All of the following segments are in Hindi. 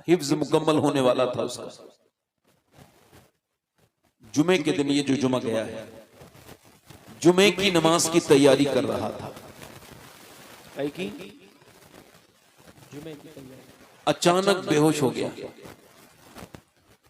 हिफ्ज मुकम्मल होने वाला था उसका। जुमे के दिन, ये जो जुमा गया है, जुमे की नमाज की तैयारी कर रहा था। की जुमे की तैयारी, अचानक बेहोश हो गया।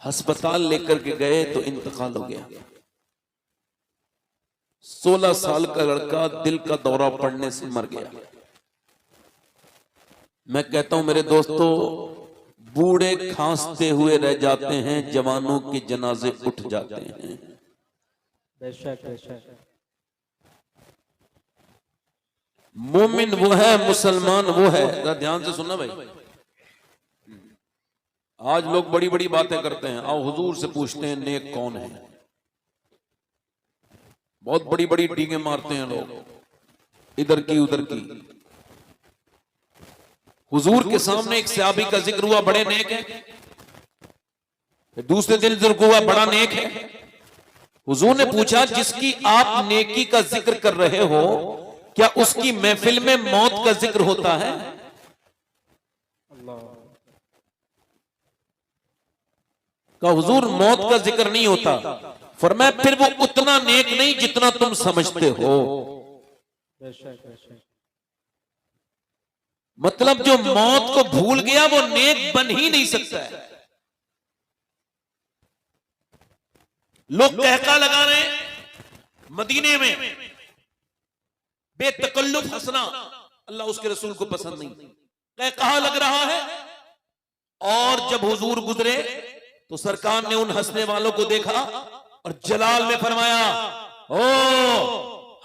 अस्पताल लेकर के गए तो इंतकाल हो गया। 16 साल का लड़का दिल का दौरा पड़ने से मर गया। मैं कहता हूं मेरे दोस्तों, बूढ़े खांसते हुए रह जाते हैं, जवानों के जनाजे उठ जाते हैं। बेशक बेशक। मोमिन वो है, मुसलमान वो है। जरा ध्यान से सुनना भाई। आज लोग बड़ी बड़ी बातें करते हैं। आओ हुजूर से पूछते हैं नेक कौन है। बहुत बड़ी बड़ी डींगे मारते हैं लोग, इधर की उधर की। हुजूर के सामने एक सहाबी का जिक्र हुआ, बड़े नेक है। दूसरे दिन जिक्र हुआ, बड़ा नेक है। हुजूर ने पूछा, जिसकी आप नेकी का जिक्र कर रहे हो, क्या उसकी महफिल में मौत का जिक्र होता है? का हुजूर मौत का जिक्र नहीं होता। फरमाया फिर वो उतना नेक नहीं जितना तुम समझते हो। मतलब जो मौत को भूल गया वो नेक बन ही नहीं सकता है। लोग कहका लगा रहे हैं मदीने में बेतकल्लुफ हंसना अल्लाह उसके रसूल को पसंद नहीं। कहका लग रहा है। और जब हुजूर गुजरे तो सरकार ने उन हंसने वालों को देखा और जलाल में फरमाया, ओ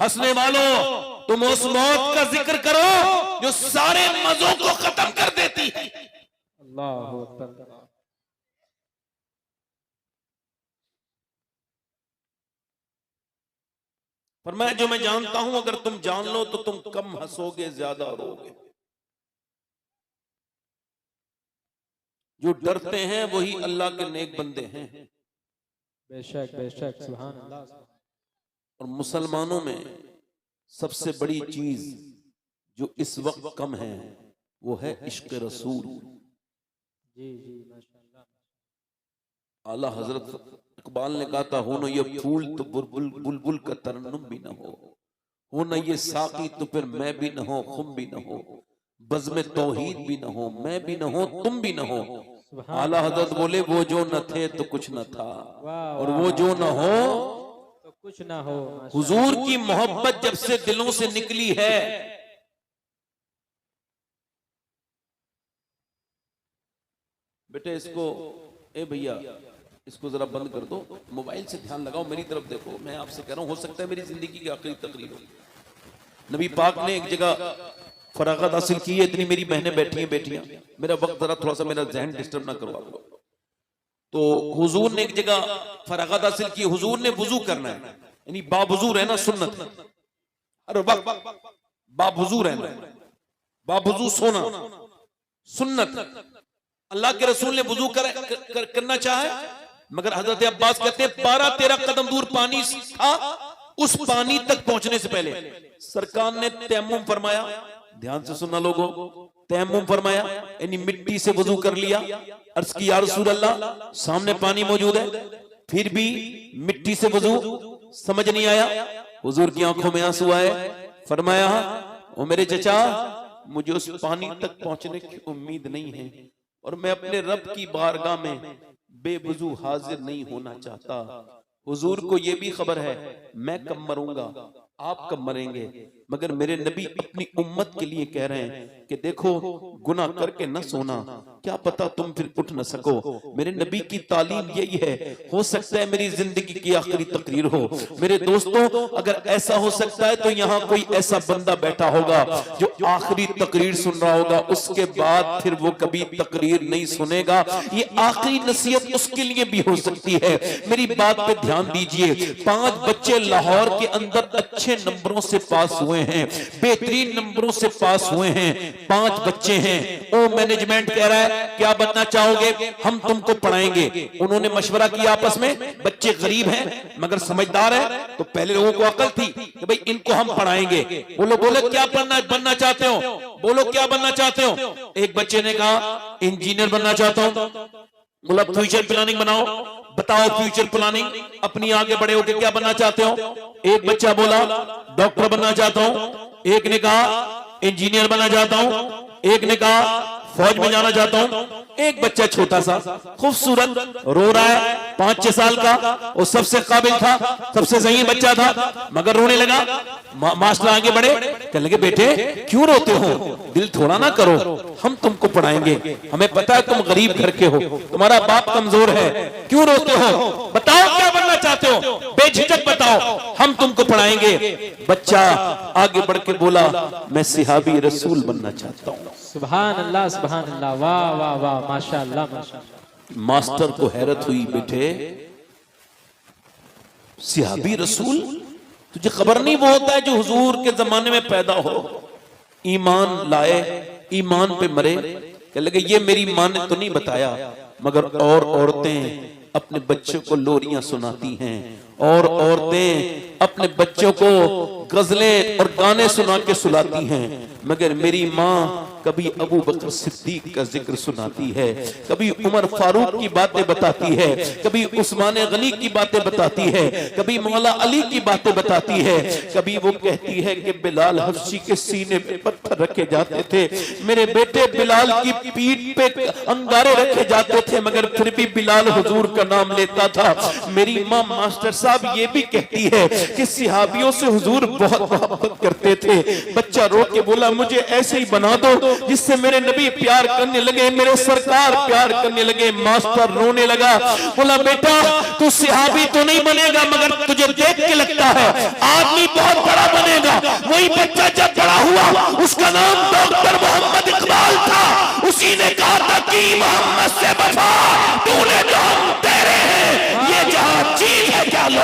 हंसने वालों, तुम उस मौत का जिक्र करो जो सारे मजों को खत्म कर देती है। अल्लाह अकबर। फरमाया जो मैं जानता हूं, अगर तुम जान लो तो तुम कम हंसोगे, ज्यादा रोगे। जो डरते हैं वही अल्लाह के नेक बंदे हैं। बेशक बेशक, सुभान अल्लाह। और मुसलमानों में सबसे बड़ी चीज जो इस वक्त कम है वो है इश्क रसूल। जी जी माशाअल्लाह। आला हजरत इकबाल ने कहा था, हो न ये फूल तो बुलबुल का तरन्नुम भी न हो न ये साकी तो फिर मैं भी न हो, खुम भी न हो, बज़्म तौहीद भी न हो, मैं भी न हो, तुम भी न हो। आला हजरत बोले, वो जो न थे तो कुछ न था, और वो जो न हो तो कुछ न हो। हुजूर की मोहब्बत जब से दिलों से निकली है, बेटे इसको, ए भैया इसको जरा बंद कर दो, मोबाइल से ध्यान लगाओ, मेरी तरफ देखो। मैं आपसे कह रहा हूं, हो सकता है मेरी जिंदगी की आखिरी तकरीर हो। नबी पाक ने एक जगह फरागत हासिल की है, इतनी मेरी बहनें बैठी हैं, बेटियां, मेरा वक्त जरा थोड़ा सा मेरा जहन डिस्टर्ब ना करो आप। तो हुजूर ने एक जगह फरागत हासिल की। हुजूर ने वुजू करना है, यानी बावुजू रहना सुन्नत है। अरे बावुजू रहना, बावुजू सोना सुन्नत। अल्लाह के रसूल ने वुजू करना चाहे, मगर हजरत अब्बास कहते हैं 12-13 कदम दूर पानी था। उस पानी तक पहुंचने से पहले सरकार ने तयम्मुम फरमाया। ध्यान से सुनना लोगों, तयम्मुम फरमाया यानी मिट्टी से वुजू कर लिया। अर्ज की या रसूल अल्लाह, सामने पानी मौजूद है, फिर भी मिट्टी से वुजू समझ नहीं आया। हुजूर की आंखों में आंसू आए। फरमाया, ओ मेरे चचा, मुझे उस पानी तक पहुंचने की उम्मीद नहीं है, और मैं अपने रब की बारगाह में बेवुजू हाजिर नहीं होना चाहता। हुजूर को यह भी खबर है मैं कब मरूंगा, आप कब मरेंगे, मगर मेरे नबी अपनी उम्मत के लिए कह रहे हैं कि देखो, गुनाह करके न सोना, क्या पता तुम फिर उठ न सको। मेरे नबी की तालीम यही है। हो सकता है मेरी जिंदगी की आखिरी तकरीर हो। मेरे दोस्तों, अगर ऐसा हो सकता है तो यहाँ कोई ऐसा बंदा बैठा होगा जो आखिरी तकरीर सुन रहा होगा, उसके बाद फिर वो कभी तकरीर नहीं सुनेगा। ये आखिरी नसीहत उसके लिए भी हो सकती है। मेरी बात पे ध्यान दीजिए। 5 बच्चे लाहौर के अंदर अच्छे नंबरों से पास हुए हैं, बेहतरीन नंबरों से पास हुए हैं, 5 बच्चे हैं। ओ मैनेजमेंट कह रहा है क्या बनना चाहोगे, हम तुमको पढ़ाएंगे। उन्होंने मशवरा किया आपस में, बच्चे गरीब हैं मगर समझदार है, तो पहले लोगों को अकल थी कि भाई इनको हम पढ़ाएंगे। वो लोग बोले क्या बनना चाहते हो, बोलो क्या बनना चाहते हो। एक बच्चे ने कहा इंजीनियर बनना चाहता हूं। बोला फ्यूचर प्लानिंग बनाओ, बताओ फ्यूचर प्लानिंग, अपनी आगे बड़े होकर क्या बनना चाहते हो। एक बच्चा बोला डॉक्टर बनना चाहता हूं, एक ने कहा इंजीनियर बनना चाहता हूं, एक ने कहा फौज में जाना चाहता हूं। एक बच्चा छोटा सा खूबसूरत रो रहा है, 5-6 साल का, वो सबसे काबिल था, सबसे सही बच्चा था, मगर रोने लगा। मास्टर आगे बढ़े, कहने लगे बेटे क्यों रोते हो, दिल थोड़ा ना करो, हम तुमको पढ़ाएंगे, हमें पता है तुम गरीब घर के हो, तुम्हारा बाप कमजोर है, क्यों रोते हो, बताओ क्या बनना चाहते हो, बेझिझक बताओ, हम तुमको पढ़ाएंगे। बच्चा आगे बढ़ के बोला मैं सिहाबी रसूल बनना चाहता हूँ। सुभान अल्लाह, सुभान अल्लाह, वाह वाह वाह, माशाअल्लाह माशाअल्लाह। मास्टर को हैरत हुई, बेटे सिहाबी रसूल, तुझे खबर नहीं वो होता है जो हुजूर के जमाने में पैदा हो, ईमान लाए, ईमान पे मरे। कहने लगे ये मेरी मां ने तो नहीं बताया, मगर और औरतें अपने बच्चों को लोरियां सुनाती हैं, और औरतें अपने बच्चों को गजलें और गाने सुना के सुलाती हैं, मगर मेरी माँ कभी अबू बकर सिद्दीक का जिक्र सुनाती है, कभी उमर फारूक की बातें बताती है, कभी उस्मान गनी की बातें बताती है, कभी मौला अली की बातें बताती है, कभी वो कहती है कि बिलाल हबशी के सीने पे पत्थर रखे जाते थे, मेरे बेटे बिलाल की पीठ पे अंगारे रखे जाते थे, मगर फिर भी बिलाल हुजूर का नाम लेता था। मेरी माँ मास्टर साहब ये भी कहती है कि सिहाबियों से हुजूर बहुत मोहब्बत करते थे। बच्चा रो के बोला मुझे ऐसे ही बना दो जिससे मेरे नबी प्यार करने लगे, मेरे सरकार प्यार करने लगे। मास्टर रोने लगा, बोला बेटा तू सिहाबी तो नहीं बनेगा, मगर तुझे देख के लगता है आदमी बहुत बड़ा बनेगा। वही बच्चा जब बड़ा हुआ, उसका नाम डॉक्टर मोहम्मद इकबाल था, उसी ने कहा था कि मोहम्मद से वफा तूने जो हम तेरे हैं, ये जहां चीज है क्या लो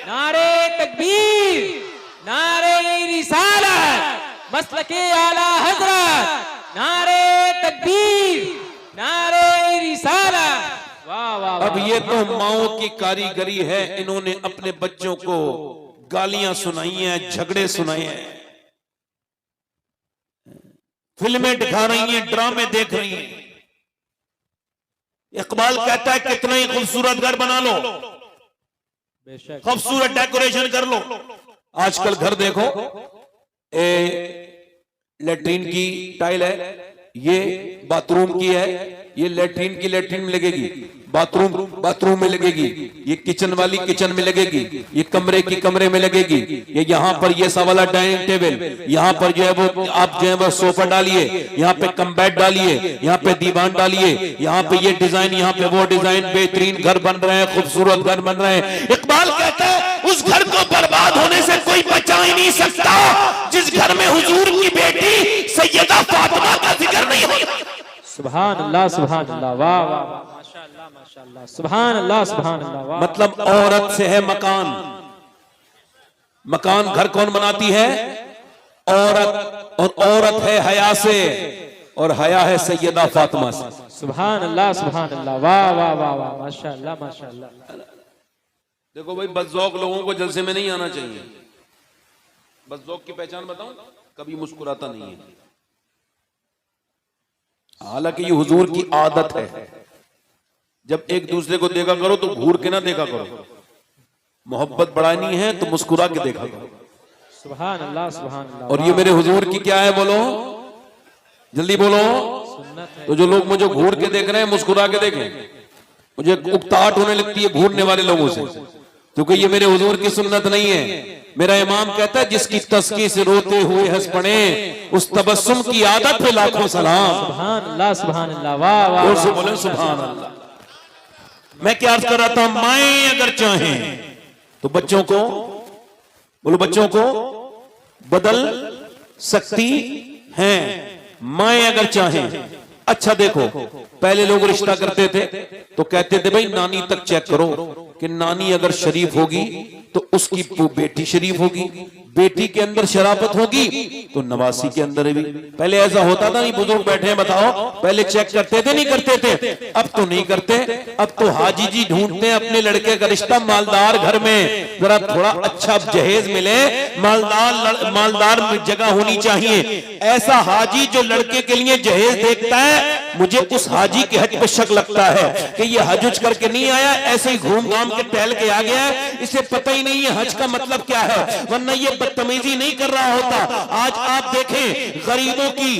नारे तकबीर, नारे रिसालत, मसलके आला हजरत, नारे तकबीर, नारे रिसालत, वाह वाह। अब ये तो माओ की कारीगरी है, इन्होंने अपने बच्चों को गालियां सुनाई हैं, झगड़े सुनाए हैं, फिल्में दिखा रही हैं, ड्रामे देख रही हैं। इकबाल कहता है कितना ही खूबसूरत घर बना लो, खूबसूरत डेकोरेशन कर लो। आजकल घर देखो, लेट्रिन की टाइल है, ये बाथरूम की है, ये लेट्रिन की लेट्रिन में लगेगी, बाथरूम में लगेगी, ये किचन वाली किचन में लगेगी, ये कमरे की कमरे में लगेगी, ये यहाँ पर ये सा वाला डाइनिंग टेबल, यहाँ पर जो है वो आप जो है वो सोफा डालिए, यहाँ पे कम्बैट डालिए, यहाँ पे दीवान डालिए, यहाँ पे ये डिजाइन, यहाँ पे वो डिजाइन, बेहतरीन घर बन रहे हैं, खूबसूरत घर बन रहे हैं। इकबाल कहता है उस घर को बर्बाद होने से कोई बचा ही नहीं सकता जिस घर में हुजूर की बेटी सैयदा फातिमा का जिक्र नहीं होता। सुभान अल्लाह, सुभान अल्लाह, वाह वाह, माशाअल्लाह माशाअल्लाह, सुभान अल्लाह, सुभान अल्लाह, वाह। मतलब औरत से है मकान, मकान घर कौन बनाती है, औरत, और औरत है हया से, और हया है सैयदा फातिमा से। सुभान अल्लाह, सुभान अल्लाह, वाह वाह वाह वाह, माशाअल्लाह माशाअल्लाह। देखो भाई बदजौक लोगों को जलसे में नहीं आना चाहिए। बदजौक की पहचान बताऊं, कभी मुस्कुराता नहीं है, हालांकि ये हुजूर की आदत है, जब एक दूसरे को देखा करो तो घूर के ना देखा करो, मोहब्बत बढ़ानी है तो मुस्कुरा के देखा करो। सुभान अल्लाह, सुभान अल्लाह। और ये मेरे हुजूर की क्या है, बोलो जल्दी बोलो। तो जो लोग मुझे घूर के देख रहे हैं, मुस्कुरा के देखें, मुझे उकताहट होने लगती है घूरने वाले लोगों से, क्योंकि ये मेरे हुजूर की सुन्नत नहीं है। मेरा इमाम कहता है जिसकी तस्की से रोते हुए हंस पड़े, उस तबस्सुम की आदत पे लाखों सलाम। सुभान अल्लाह, सुभान अल्लाह, वाह वाह, से बोले सुभान अल्लाह। मैं क्या अर्ज कर रहा था, माएं अगर चाहें तो बच्चों को, बोलो बच्चों को बदल सकती हैं, माएं अगर चाहें। अच्छा देखो, पहले लोग रिश्ता करते थे तो कहते थे भाई नानी तक चेक करो कि नानी अगर शरीफ होगी तो उसकी बेटी शरीफ होगी, बेटी के अंदर शराफत होगी तो नवासी के अंदर भी। पहले ऐसा होता था नहीं, बुजुर्ग बैठे हैं बताओ, पहले चेक करते थे नहीं करते थे? अब तो नहीं करते, अब तो हाजी जी ढूंढते हैं अपने लड़के का रिश्ता मालदार घर में, जरा थोड़ा अच्छा जहेज मिले, मालदार जगह होनी चाहिए। ऐसा हाजी जो लड़के के लिए जहेज देखता है, मुझे उस हाजी के हज पे शक लगता है कि ये हज उज करके नहीं आया, ऐसे ही घूम घाम के टहल के आ गया है, इसे पता ही नहीं है हज का मतलब क्या है, वरना ये बदतमीजी नहीं कर रहा होता। आज आप देखें गरीबों की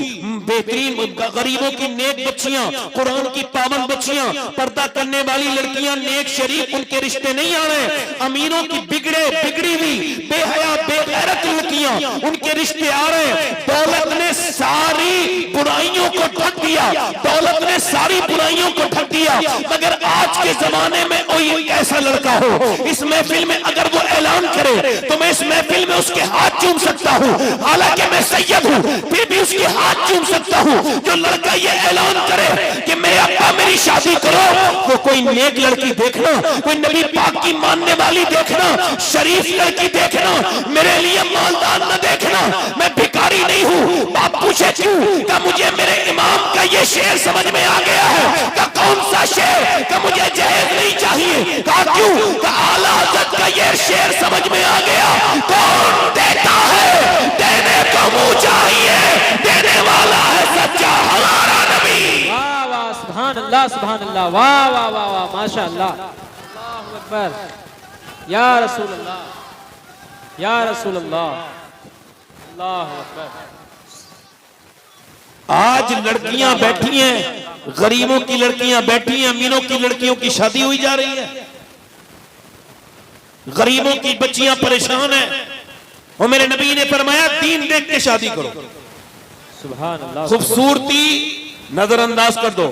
बेहतरीन, गरीबों की नेक बच्चियां, कुरान की पाबंद बच्चियां, पर्दा करने वाली लड़कियां, नेक शरीफ, उनके रिश्ते नहीं आ रहे। अमीरों की बिगड़ी हुई बेहया बेगैरत लड़कियां, उनके रिश्ते आ रहे। दौलत ने सारी बुराइयों को ढक दिया, दौलत ने सारी बुराइयों को ढक दिया। मगर आज के जमाने में कोई ऐसा लड़का हो इस महफिल में, अगर वो ऐलान करे तो मैं इस महफिल में उसके हाथ चूम सकता हूं, हालांकि मैं सैयद हूं, फिर भी उसके हाथ चूम सकता हूं। जो लड़का ये ऐलान करे कि मेरे अब्बा मेरी शादी करो, वो कोई नेक लड़की देखना, कोई नबी पाक की मानने वाली देखना, शरीफ लड़की देखना, मेरे लिए मालदार न देखना, मैं भिखारी नहीं हूं। बाप पूछे क्यों? क्या मुझे मेरे इमाम का ये शेर समझ में आ गया है? क्या कौन सा शेर? क्या मुझे जहेज नहीं चाहिए? कहा क्यों? क्या आला हज़रत का ये शेर समझ में आ गया। कौन देता है? देने को मुंह चाहिए, देने वाला है सच्चा हमारा नबी। वाह वाह सुभान अल्लाह, सुभान अल्लाह, वाह वाह वाह वाह, माशाअल्लाह, अल्लाहु अकबर, या रसूल अल्लाह, या रसूल अल्लाह, अल्लाहु अकबर। आज लड़कियां बैठी हैं, गरीबों की लड़कियां बैठी हैं, अमीरों की लड़कियों की शादी हुई जा रही है, गरीबों की बच्चियां परेशान हैं। और मेरे नबी ने फरमाया दीन देख के शादी करो। सुभान अल्लाह। खूबसूरती नजरअंदाज कर दो,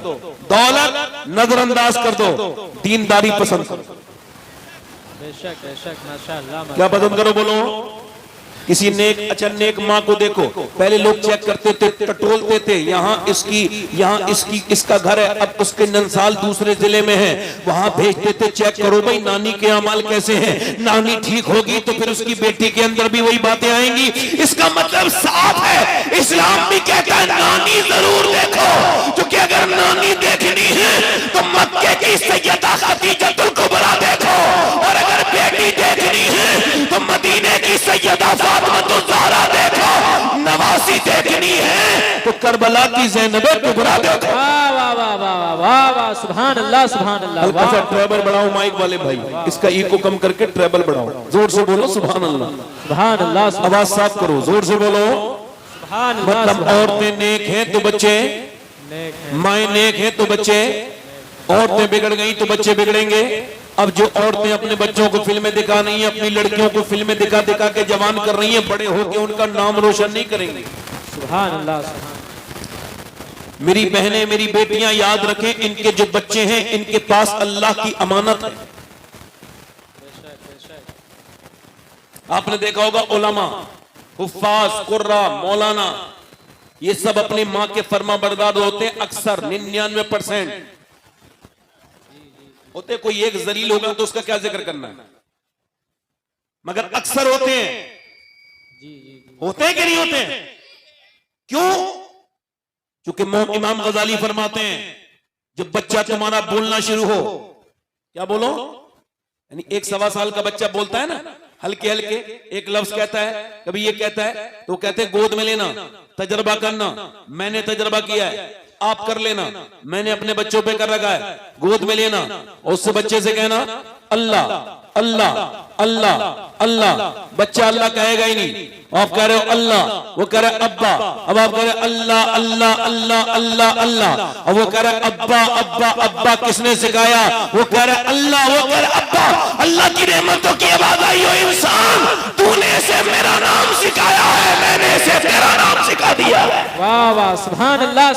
दौलत नजरअंदाज कर दो, दीनदारी पसंद करो। बेशक बेशक, माशाअल्लाह। क्या पसंद करो बोलो? किसी नेक, अच्छा नेक माँ को देखो, पहले लोग चेक करते थे, टटोलते थे, यहाँ इसकी इसका घर है, अब उसके नंसाल दूसरे जिले में है, वहां भेजते थे चेक करो भाई नानी के अमाल कैसे हैं, नानी ठीक होगी तो फिर उसकी बेटी के अंदर भी वही बातें आएंगी। इसका मतलब साफ है, इस्लाम भी कहता है नानी जरूर देखो, क्योंकि अगर नानी देखनी है तो मक्के की सैयदा खदीजतुल कुबरा देखो, और अगर बेटी देखनी है तो मदीने की सैयदा फातिमा ज़हरा देखो, नवासी देखनी है तो करबला की ज़ैनब कुबरा देखो। वाह वाह वाह वाह वाह वाह, सुभान अल्लाह, सुभान अल्लाह। हल्का सा ट्रेबल बढ़ाओ माइक वाले भाई, इसका इको कम करके ट्रेबल बढ़ाओ, जोर से बोलो सुभान अल्लाह, सुभान अल्लाह, आवाज साफ करो, जोर से बोलो। सुभान अल्लाह। मतलब औरतें नेक हैं तो बच्चे, माएँ नेक हैं तो बच्चे, औरतें बिगड़ गई तो बच्चे बिगड़ेंगे। अब जो औरतें अपने बच्चों को फिल्में दिखा रही हैं, अपनी लड़कियों को फिल्में दिखा दिखा के जवान कर रही हैं, बड़े होकर उनका नाम रोशन नहीं करेंगे। सुभान अल्लाह, सुभान। मेरी बहनें, मेरी बेटियां याद रखें, इनके जो बच्चे हैं इनके पास अल्लाह की अमानत है। आपने देखा होगा उलमा, हुफ्फाज, कुर्रा, मौलाना, ये सब अपनी माँ के फर्मा बरदार होते हैं। अक्सर 99% होते, कोई एक जलील होगा तो उसका क्या जिक्र करना है, मगर अक्सर होते हैं। होते हैं कि नहीं होते हैं? क्यों? क्योंकि इमाम गजाली फरमाते हैं जब बच्चा तुम्हारा बोलना शुरू हो, क्या बोलो, यानी 1-1.25 साल का बच्चा बोलता है ना, हल्के हल्के एक लफ्ज कहता है, कभी ये कहता है तो कहते हैं गोद में लेना, तजर्बा करना, मैंने तजर्बा किया है, आप कर लेना, मैंने अपने बच्चों पे कर रखा है। गोद में लेना और उससे बच्चे से कहना अल्लाह अल्लाह अल्लाह अल्लाह, बच्चा अल्लाह कहेगा ही नहीं, आप कह रहे हो अल्लाह, वो कह रहे अब्बा, अब आप कह रहे अल्लाह अल्लाह अल्लाह अल्लाह अल्लाह, और वो कह रहे अब्बा अब्बा अब्बा, किसने सिखाया? वो कह रहे अल्लाह, वो कह रहे अब्बा। अल्लाह की रहमतों की आवाज आई हो इंसान, तूने इसे मेरा नाम सिखाया है, मैंने इसे तेरा नाम सिखा दिया है। वाह वाह, सुभान अल्लाह।